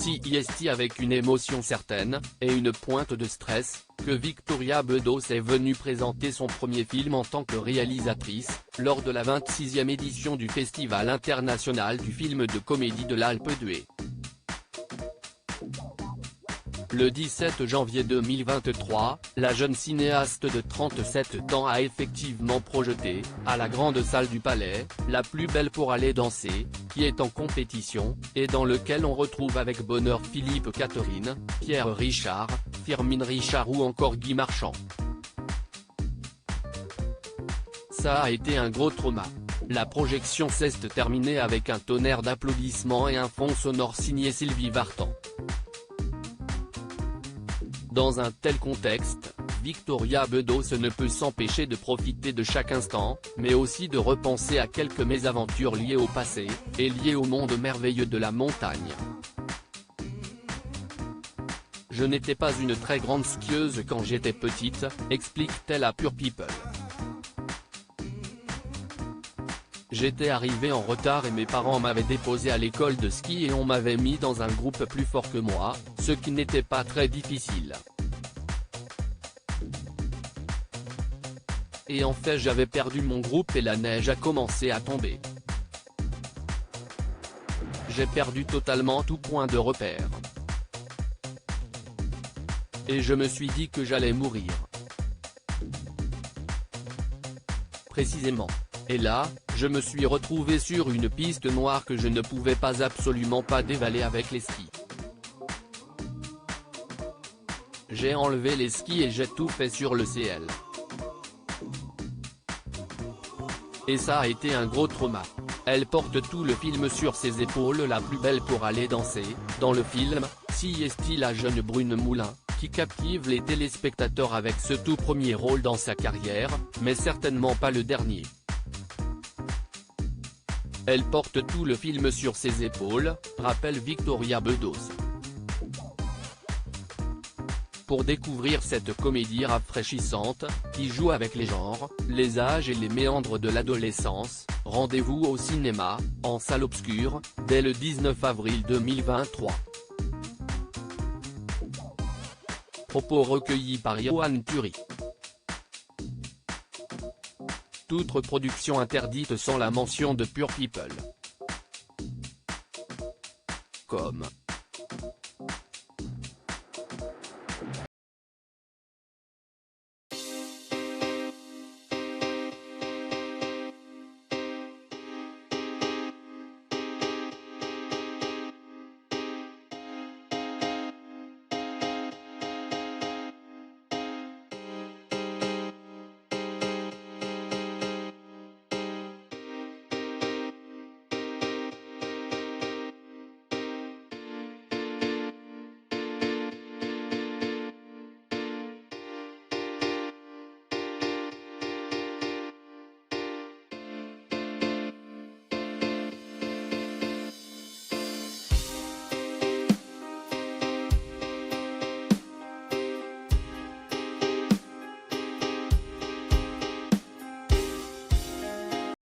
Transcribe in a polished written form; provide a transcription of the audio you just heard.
CIST avec une émotion certaine, et une pointe de stress, que Victoria Bedos est venue présenter son premier film en tant que réalisatrice, lors de la 26e édition du Festival international du film de comédie de l'Alpe d'Huez. Le 17 janvier 2023, la jeune cinéaste de 37 ans a effectivement projeté, à la grande salle du Palais, La plus belle pour aller danser, qui est en compétition, et dans lequel on retrouve avec bonheur Philippe Catherine, Pierre Richard, Firmin Richard ou encore Guy Marchand. Ça a été un gros trauma. La projection s'est terminée avec un tonnerre d'applaudissements et un fond sonore signé Sylvie Vartan. Dans un tel contexte, Victoria Bedos ne peut s'empêcher de profiter de chaque instant, mais aussi de repenser à quelques mésaventures liées au passé, et liées au monde merveilleux de la montagne. Je n'étais pas une très grande skieuse quand j'étais petite, explique-t-elle à Pure People. J'étais arrivée en retard et mes parents m'avaient déposé à l'école de ski et on m'avait mis dans un groupe plus fort que moi, ce qui n'était pas très difficile. Et en fait j'avais perdu mon groupe et la neige a commencé à tomber. J'ai perdu totalement tout point de repère. Et je me suis dit que j'allais mourir. Précisément. Et là, je me suis retrouvé sur une piste noire que je ne pouvais absolument pas dévaler avec les skis. J'ai enlevé les skis et j'ai tout fait sur le CL. Et ça a été un gros trauma. Elle porte tout le film sur ses épaules, la plus belle pour aller danser. Dans le film, CIST la jeune Brune Moulin, qui captive les téléspectateurs avec ce tout premier rôle dans sa carrière, mais certainement pas le dernier. Elle porte tout le film sur ses épaules, rappelle Victoria Bedos. Pour découvrir cette comédie rafraîchissante, qui joue avec les genres, les âges et les méandres de l'adolescence, rendez-vous au cinéma, en salle obscure, dès le 19 avril 2023. Propos recueillis par Johan Turi. Toute reproduction interdite sans la mention de Pure People. Com.